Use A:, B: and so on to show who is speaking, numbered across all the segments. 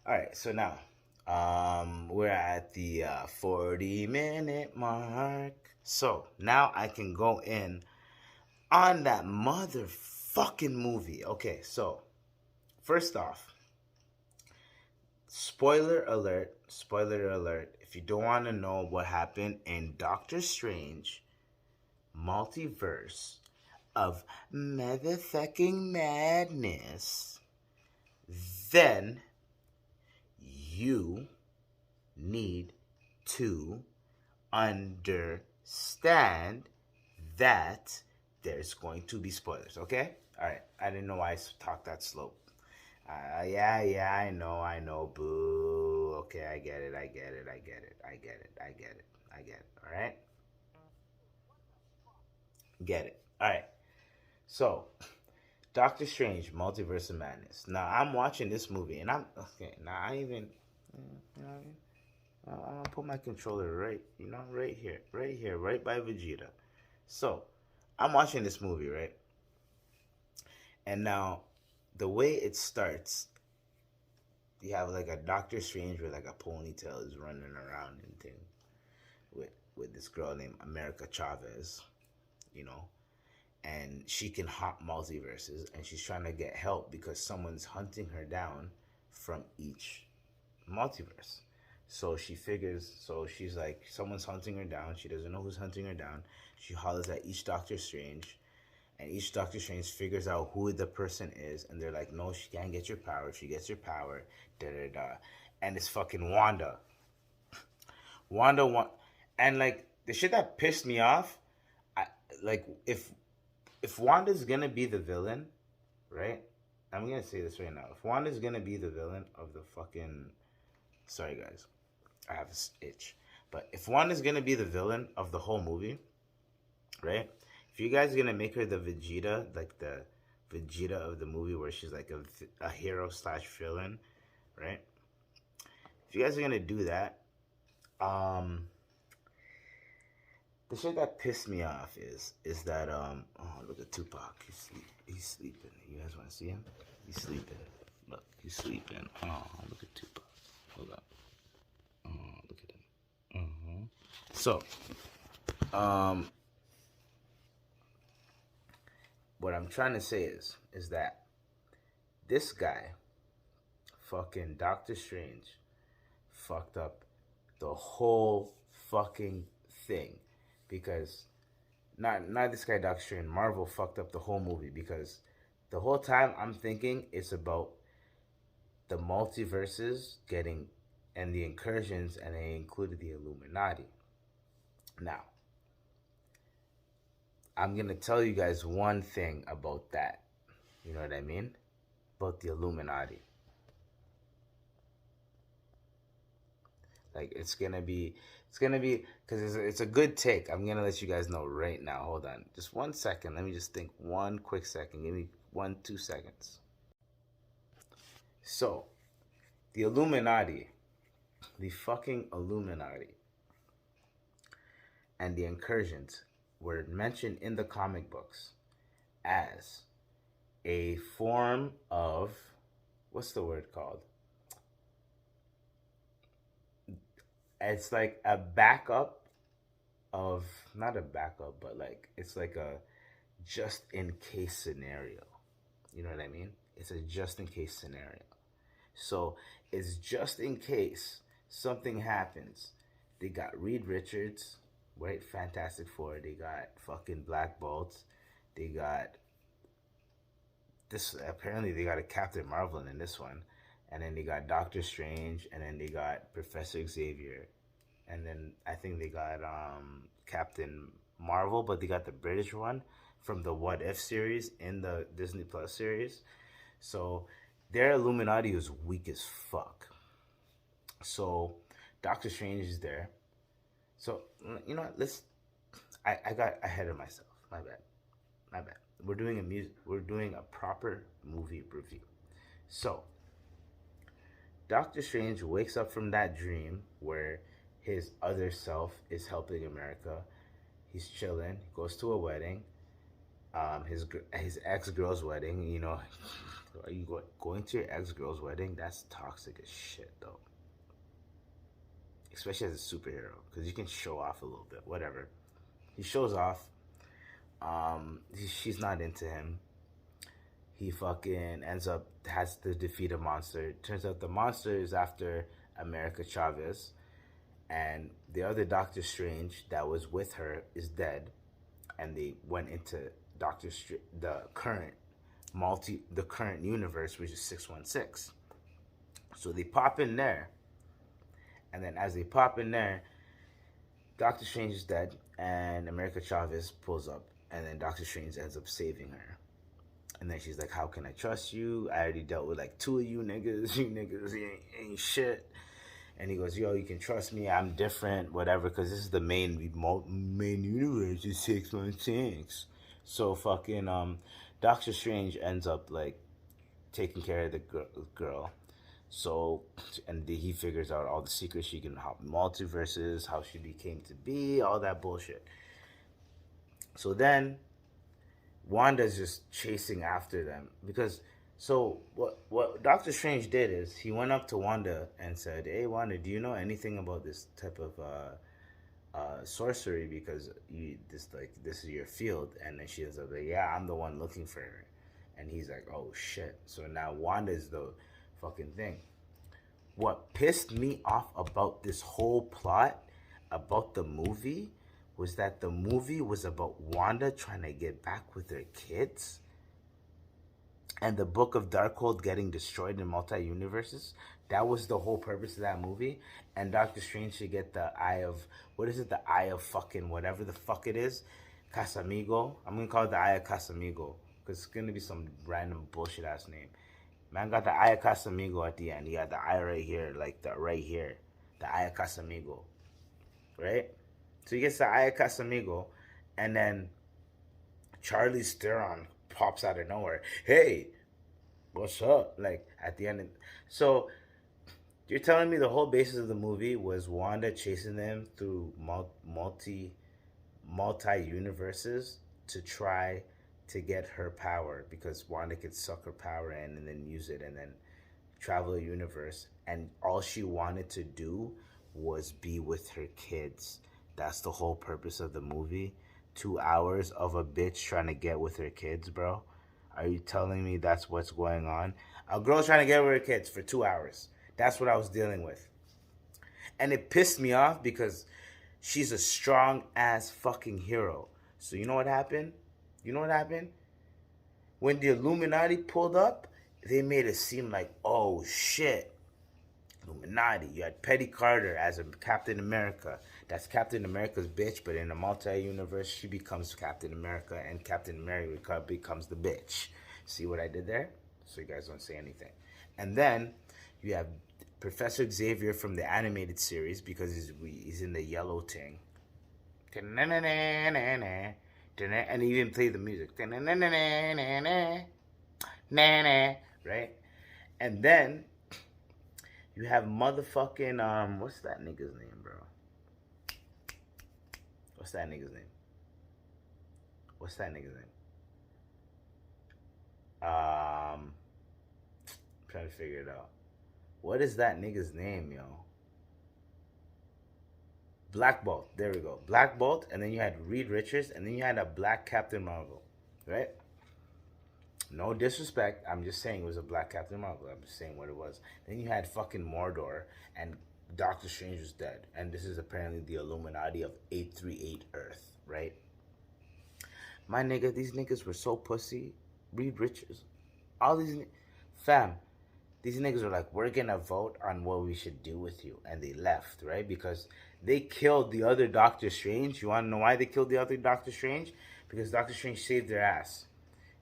A: All right, so now we're at the 40-minute mark. So now I can go in on that motherfucking movie. Okay, so first off, spoiler alert. If you don't want to know what happened in Doctor Strange Multiverse of Motherfucking Madness, then you need to understand that there's going to be spoilers, okay? All right. I didn't know I talked that slow. Yeah, I know, boo. Okay, I get it, I get it, I get it, I get it, I get it, I get it, all right? Get it. All right. So, Doctor Strange, Multiverse of Madness. Now, I'm watching this movie, and I'm, okay, now I even, you know what I mean? I'll put my controller right, right here, right by Vegeta. So, I'm watching this movie, right? And now, the way it starts, you have like a Doctor Strange with like a ponytail is running around and thing with this girl named America Chavez, you know, and she can hop multiverses, and she's trying to get help because someone's hunting her down from each multiverse. So she's like, someone's hunting her down. She doesn't know who's hunting her down. She hollers at each Doctor Strange, and each Doctor Strange figures out who the person is, and they're like, no, she can't get your power. If she gets your power, da da da. And it's fucking Wanda. And like the shit that pissed me off, I like if Wanda's gonna be the villain, right? I'm gonna say this right now. If Wanda's gonna be the villain of the fucking, sorry guys, I have this itch. But if Wanda's gonna be the villain of the whole movie, right? If you guys are gonna make her the Vegeta, like the Vegeta of the movie, where she's like a hero slash villain, right? If you guys are gonna do that, um, the shit that pissed me off is that oh, look at Tupac, he's sleeping. You guys want to see him? He's sleeping. Look, he's sleeping. Oh, look at Tupac. Hold up. Oh, look at him. So, um, what I'm trying to say is that this guy, fucking Doctor Strange, fucked up the whole fucking thing because not this guy Doctor Strange, Marvel fucked up the whole movie because the whole time I'm thinking it's about the multiverses getting and the incursions, and they included the Illuminati. Now, I'm gonna tell you guys one thing about that. You know what I mean? About the Illuminati. Like it's gonna be because it's a good take. I'm gonna let you guys know right now. Hold on, just 1 second. Let me just think. One quick second. Give me 2 seconds. So the Illuminati, the fucking Illuminati, and the incursions were mentioned in the comic books as a form of, what's the word called? It's like a backup of, not a backup, but like it's like a just in case scenario. You know what I mean? It's a just in case scenario. So it's just in case something happens. They got Reed Richards, right? Fantastic Four. They got fucking Black Bolt. They got this. Apparently, they got a Captain Marvel in this one, and then they got Doctor Strange, and then they got Professor Xavier, and then I think they got Captain Marvel, but they got the British one from the What If series in the Disney Plus series. So their Illuminati is weak as fuck. So Doctor Strange is there. So you know what? Let's. I got ahead of myself. My bad. My bad. We're doing a music. We're doing a proper movie review. So Doctor Strange wakes up from that dream where his other self is helping America. He's chilling. Goes to a wedding. his ex girl's wedding. You know, are you going to your ex girl's wedding? That's toxic as shit, though. Especially as a superhero, because you can show off a little bit. Whatever. He shows off. She's not into him. He fucking ends up has to defeat a monster. Turns out the monster is after America Chavez, and the other Doctor Strange that was with her is dead, and they went into the current universe, which is 616. So they pop in there, and then as they pop in there, Doctor Strange is dead, and America Chavez pulls up, and then Doctor Strange ends up saving her. And then she's like, "How can I trust you? I already dealt with like two of you niggas. You niggas ain't shit." And he goes, "Yo, you can trust me. I'm different, whatever, because this is the main universe is 616." So fucking Doctor Strange ends up like taking care of the girl. So, and he figures out all the secrets she can help multiverses, how she became to be, all that bullshit. So then Wanda's just chasing after them because so what Doctor Strange did is he went up to Wanda and said, "Hey Wanda, do you know anything about this type of sorcery? Because this is your field." And then she was like, "Yeah, I'm the one looking for her." And he's like, "Oh shit!" So now Wanda's the fucking thing. What pissed me off about this whole plot about the movie was that the movie was about Wanda trying to get back with her kids and the Book of Darkhold getting destroyed in multi-universes. That was the whole purpose of that movie. And Doctor Strange should get the eye of, what is it? The eye of fucking whatever the fuck it is. Casamigo. I'm going to call it the eye of Casamigo because it's going to be some random bullshit ass name. Man got the eye of Casamigo at the end. He got the eye right here, like the right here. The eye of Casamigo. Right? So he gets the eye of Casamigo, and then Charlize Theron pops out of nowhere. "Hey, what's up?" Like at the end. So you're telling me the whole basis of the movie was Wanda chasing them through multi universes to try to get her power because Wanda could suck her power in and then use it and then travel a universe, and all she wanted to do was be with her kids. That's the whole purpose of the movie. 2 hours of a bitch trying to get with her kids, bro. Are you telling me that's what's going on? A girl's trying to get with her kids for 2 hours. That's what I was dealing with. And it pissed me off because she's a strong ass fucking hero. So you know what happened? You know what happened? When the Illuminati pulled up, they made it seem like, oh shit, Illuminati. You had Peggy Carter as a Captain America. That's Captain America's bitch, but in a multi-universe, she becomes Captain America, and Captain America becomes the bitch. See what I did there? So you guys don't say anything. And then you have Professor Xavier from the animated series because he's in the yellow thing. And he even played the music. Right? And then you have motherfucking what's that nigga's name, bro? What's that nigga's name? What's that nigga's name? I'm trying to figure it out. What is that nigga's name, yo? Black Bolt. There we go. Black Bolt, and then you had Reed Richards, and then you had a black Captain Marvel, right? No disrespect. I'm just saying it was a black Captain Marvel. I'm just saying what it was. Then you had fucking Mordor, and Doctor Strange was dead. And this is apparently the Illuminati of 838 Earth, right? My nigga, these niggas were so pussy. Reed Richards. All these... Fam, these niggas were like, we're gonna vote on what we should do with you. And they left, right? Because they killed the other Doctor Strange. You wanna know why they killed the other Doctor Strange? Because Doctor Strange saved their ass.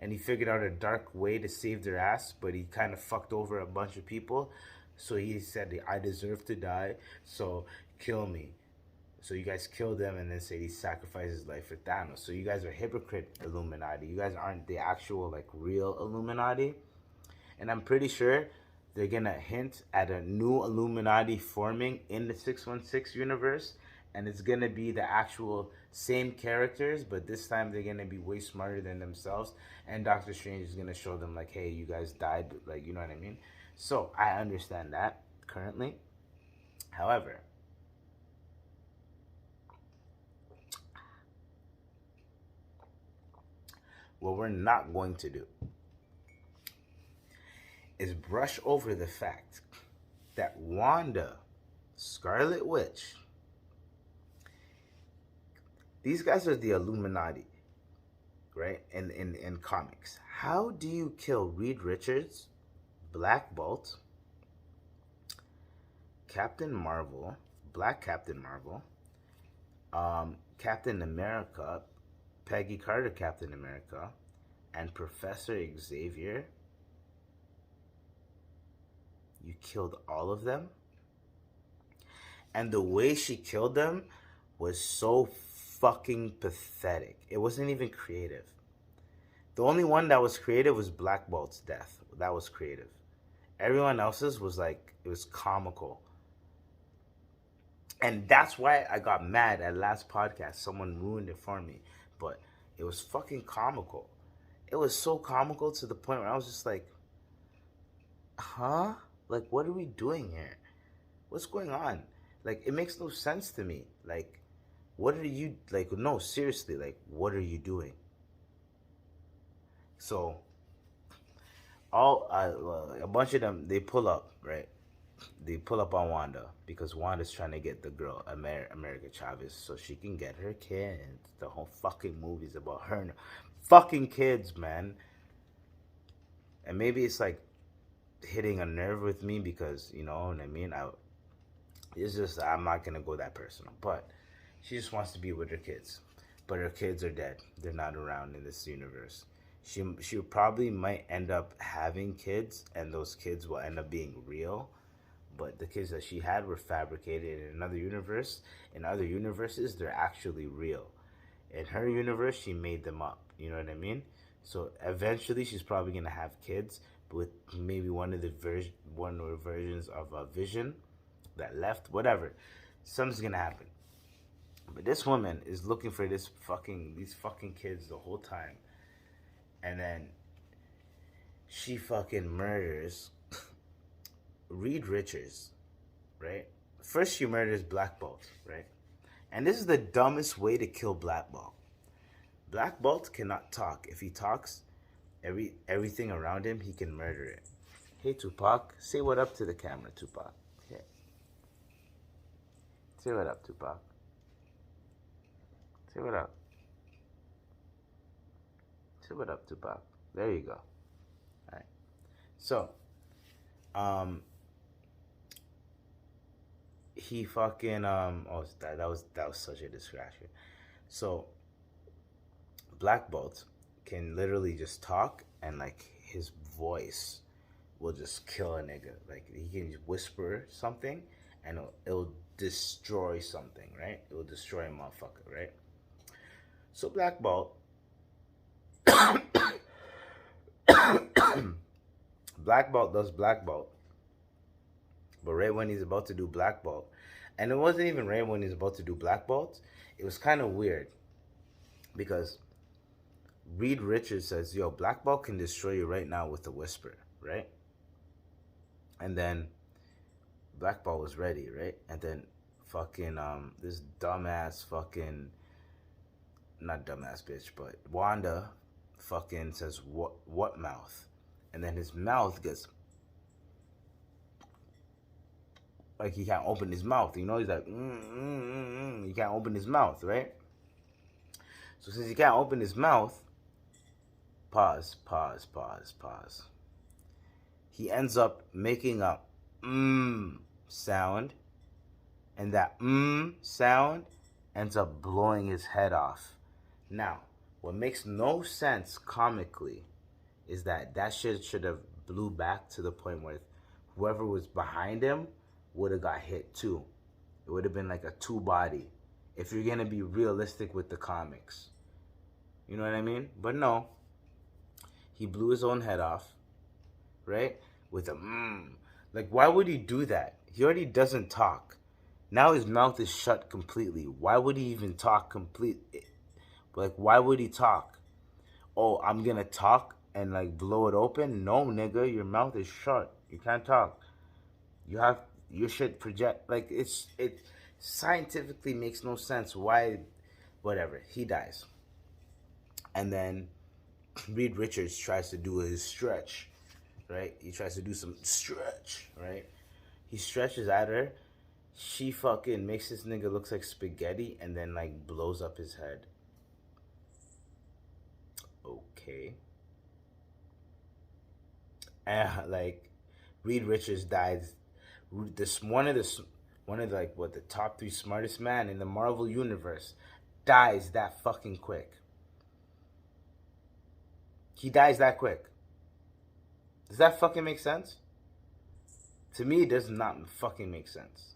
A: And he figured out a dark way to save their ass, but he kind of fucked over a bunch of people. So he said, I deserve to die, so kill me. So you guys kill them and then say he sacrificed his life for Thanos. So you guys are hypocrite Illuminati. You guys aren't the actual, like, real Illuminati. And I'm pretty sure they're going to hint at a new Illuminati forming in the 616 universe. and it's gonna be the actual same characters, but this time they're gonna be way smarter than themselves. And Doctor Strange is gonna show them like, hey, you guys died, like, you know what I mean? So I understand that currently. However, what we're not going to do is brush over the fact that Wanda, Scarlet Witch, these guys are the Illuminati, right? In comics. How do you kill Reed Richards, Black Bolt, Captain Marvel, Black Captain Marvel, Captain America, Peggy Carter Captain America, and Professor Xavier? You killed all of them? And the way she killed them was so fucking pathetic. It wasn't even creative. The only one that was creative was Black Bolt's death. That was creative. Everyone else's was like, it was comical. And that's why I got mad at last podcast. Someone ruined it for me. But it was fucking comical. It was so comical to the point where I was just like, huh? Like, what are we doing here? What's going on? Like, it makes no sense to me. Like, what are you, like, no, seriously, like, what are you doing? So, a bunch of them, they pull up, right? They pull up on Wanda because Wanda's trying to get the girl, America Chavez, so she can get her kids. The whole fucking movie's about her and her fucking kids, man. And maybe it's like hitting a nerve with me because, you know what I mean? It's just, I'm not going to go that personal. But she just wants to be with her kids. But her kids are dead. They're not around in this universe. She probably might end up having kids, and those kids will end up being real. But the kids that she had were fabricated in another universe. In other universes, they're actually real. In her universe, she made them up. You know what I mean? So eventually, she's probably gonna have kids with maybe one of the versions of a Vision that left. Whatever, something's gonna happen. But this woman is looking for these fucking kids the whole time, and then she fucking murders Reed Richards, right? First, she murders Black Bolt, right? And this is the dumbest way to kill Black Bolt. Black Bolt cannot talk. If he talks, everything around him, he can murder it. Hey, Tupac, say what up to the camera, Tupac. Okay. Say what up, Tupac. Say what up. Say what up, Tupac. There you go. All right. So, he fucking that was such a distraction. So Black Bolt can literally just talk, and like his voice will just kill a nigga. Like he can whisper something and it'll destroy something, right? It will destroy a motherfucker, right? So Black Bolt Black Bolt does Black Bolt. But right when he's about to do Black Bolt, and it wasn't even right when he's about to do Black Bolt, it was kind of weird because Reed Richards says, yo, Black Bolt can destroy you right now with a whisper, right? And then Black Bolt was ready, right? And then fucking this dumbass fucking, not dumbass bitch, but Wanda fucking says, what mouth? And then his mouth gets, like he can't open his mouth, you know? He's like, he can't open his mouth, right? So since he can't open his mouth, pause. He ends up making a sound, and that sound ends up blowing his head off. Now, what makes no sense comically is that shit should have blew back to the point where whoever was behind him would have got hit too. It would have been like a two body if you're gonna be realistic with the comics. You know what I mean? But no, he blew his own head off, right? With a like, why would he do that? He already doesn't talk. Now his mouth is shut completely. Why would he even talk complete? Like, why would he talk? Oh, I'm gonna talk and like blow it open? No, nigga, your mouth is shut. You can't talk. You have your shit project. Like, it scientifically makes no sense. Why? Whatever. He dies, and then Reed Richards tries to do his stretch, right? He tries to do some stretch, right? He stretches at her. She fucking makes this nigga looks like spaghetti and then like blows up his head. Okay. And like Reed Richards dies. This one of the, like what the top three smartest man in the Marvel universe dies that fucking quick. He dies that quick. Does that fucking make sense? To me, it does not fucking make sense.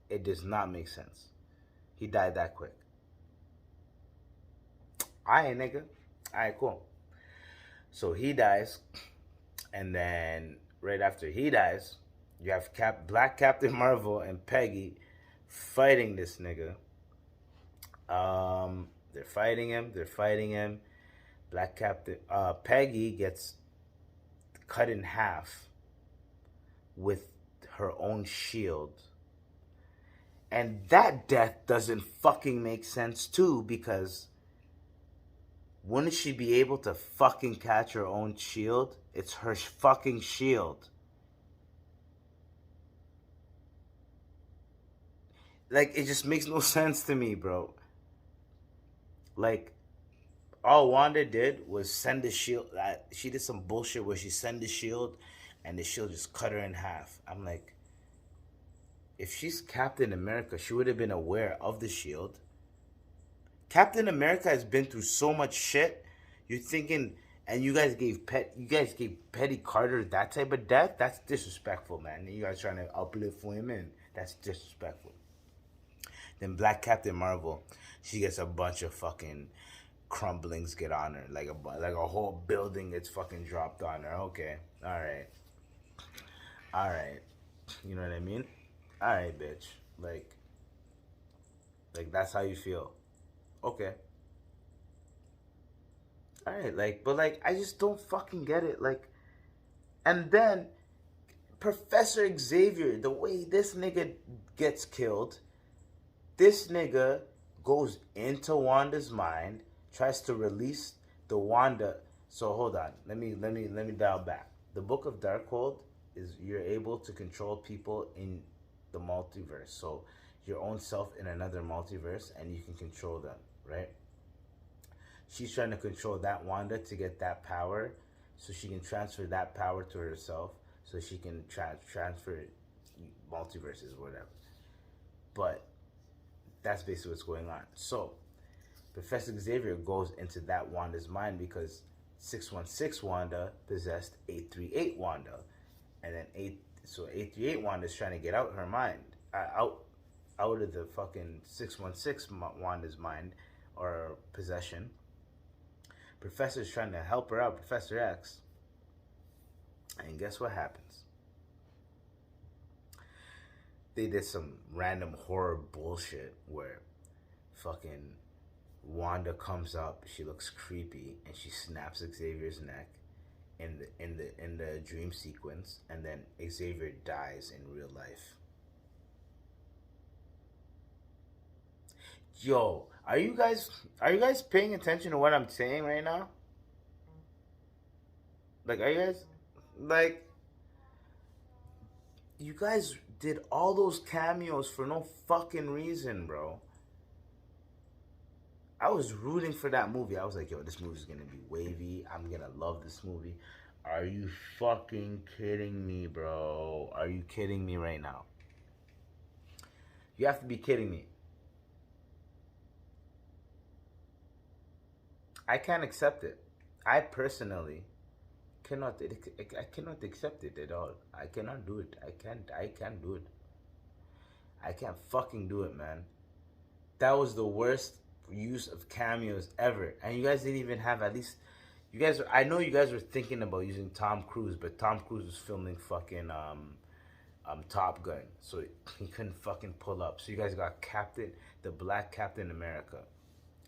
A: It does not make sense. He died that quick. Alright, nigga. Alright, cool. So he dies, and then right after he dies, you have Black Captain Marvel and Peggy fighting this nigga. They're fighting him. They're fighting him. Black Captain Peggy gets cut in half with her own shield. And that death doesn't fucking make sense too, because wouldn't she be able to fucking catch her own shield? It's her fucking shield. Like, it just makes no sense to me, bro. Like, all Wanda did was send the shield. She did some bullshit where she sent the shield, and the shield just cut her in half. I'm like, if she's Captain America, she would have been aware of the shield. Captain America has been through so much shit. You're thinking, and you guys gave Petty Carter that type of death. That's disrespectful, man. You guys trying to uplift women. That's disrespectful. Then Black Captain Marvel, she gets a bunch of fucking crumblings get on her, like a whole building gets fucking dropped on her. Okay, all right, you know what I mean? All right, bitch. Like that's how you feel. Okay. All right, but I just don't fucking get it. Like, and then Professor Xavier, the way this nigga gets killed, this nigga goes into Wanda's mind, tries to release the Wanda. So hold on, let me dial back. The Book of Darkhold is you're able to control people in the multiverse. So your own self in another multiverse, and you can control them, right? She's trying to control that Wanda to get that power, so she can transfer that power to herself, so she can transfer multiverses or whatever. But that's basically what's going on. So Professor Xavier goes into that Wanda's mind because 616 Wanda possessed 838 Wanda, and then 838 Wanda is trying to get out her mind, out of the fucking 616 Wanda's mind or possession. Professor's trying to help her out, Professor X. And guess what happens? They did some random horror bullshit where fucking Wanda comes up, she looks creepy, and she snaps Xavier's neck in the dream sequence, and then Xavier dies in real life. Yo, are you guys paying attention to what I'm saying right now? Like, are you guys like you guys did all those cameos for no fucking reason, bro. I was rooting for that movie. I was like, yo, this movie's gonna be wavy. I'm gonna love this movie. Are you fucking kidding me, bro? Are you kidding me right now? You have to be kidding me. I can't accept it. I personally I cannot accept it at all. I cannot do it. I can't do it. I can't fucking do it, man. That was the worst use of cameos ever. And you guys didn't even have at least I know you guys were thinking about using Tom Cruise, but Tom Cruise was filming fucking Top Gun, so he couldn't fucking pull up. So you guys got the Black Captain America,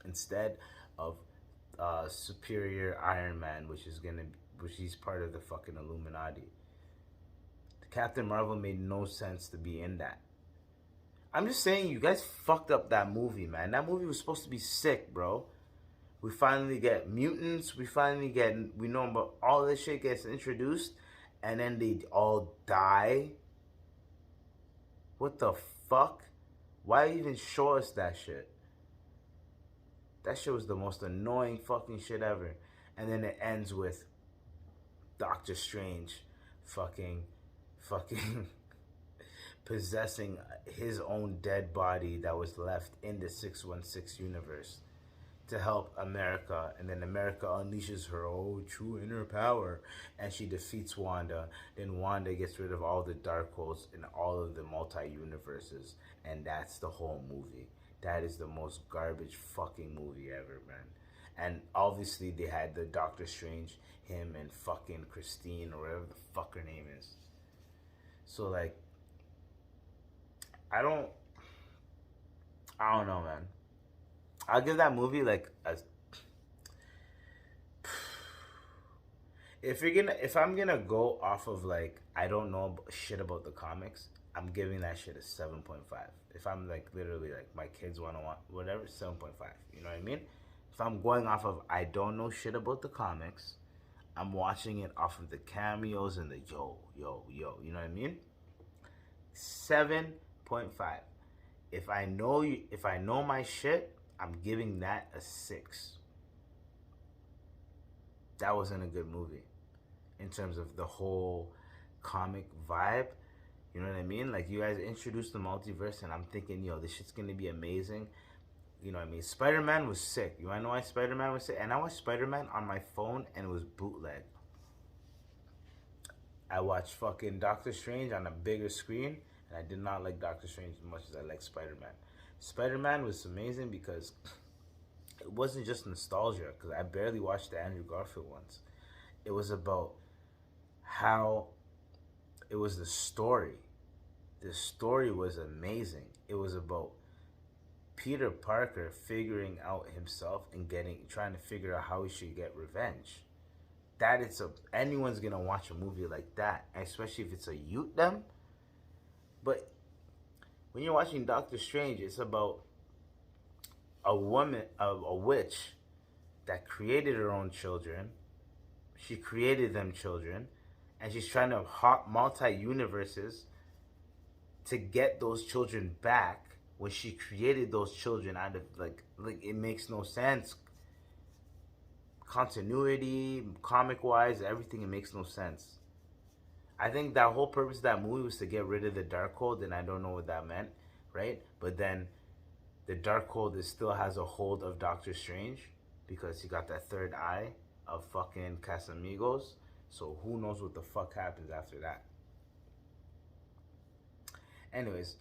A: instead of Superior Iron Man, which he's part of the fucking Illuminati. Captain Marvel made no sense to be in that. I'm just saying, you guys fucked up that movie, man. That movie was supposed to be sick, bro. We finally get mutants. We know about all this shit gets introduced, and then they all die. What the fuck? Why even show us that shit? That shit was the most annoying fucking shit ever. And then it ends with Doctor Strange fucking possessing his own dead body that was left in the 616 universe to help America, and then America unleashes her own true inner power, and she defeats Wanda. Then Wanda gets rid of all the Darkholds in all of the multi-universes, and that's the whole movie. That is the most garbage fucking movie ever, man. And obviously they had the Doctor Strange, him and fucking Christine, or whatever the fuck her name is. So like, I don't know, man. I'll give that movie like a. If I'm gonna go off of like, I don't know shit about the comics, I'm giving that shit a 7.5. If I'm like literally like, my kids wanna want whatever, 7.5. You know what I mean? If I'm going off of, I don't know shit about the comics, I'm watching it off of the cameos and the yo. You know what I mean? 7.5. If I know my shit, I'm giving that a 6. That wasn't a good movie in terms of the whole comic vibe. You know what I mean? Like, you guys introduced the multiverse, and I'm thinking, yo, this shit's gonna be amazing. You know what I mean? Spider-Man was sick. You wanna know why Spider-Man was sick? And I watched Spider-Man on my phone, and it was bootleg. I watched fucking Doctor Strange on a bigger screen, and I did not like Doctor Strange as much as I like Spider-Man. Spider-Man was amazing because it wasn't just nostalgia, because I barely watched the Andrew Garfield ones. It was about how it was the story. The story was amazing. It was about Peter Parker figuring out himself and trying to figure out how he should get revenge. Anyone's gonna watch a movie like that, especially if it's a youth them. But when you're watching Doctor Strange, it's about a woman, a witch that created her own children. She created them children, and she's trying to hop multi-universes to get those children back when she created those children out of like it makes no sense. Continuity, comic-wise, everything, it makes no sense. I think that whole purpose of that movie was to get rid of the Darkhold, and I don't know what that meant, right? But then the Darkhold still has a hold of Doctor Strange because he got that third eye of fucking Casamigos. So who knows what the fuck happens after that. Anyways,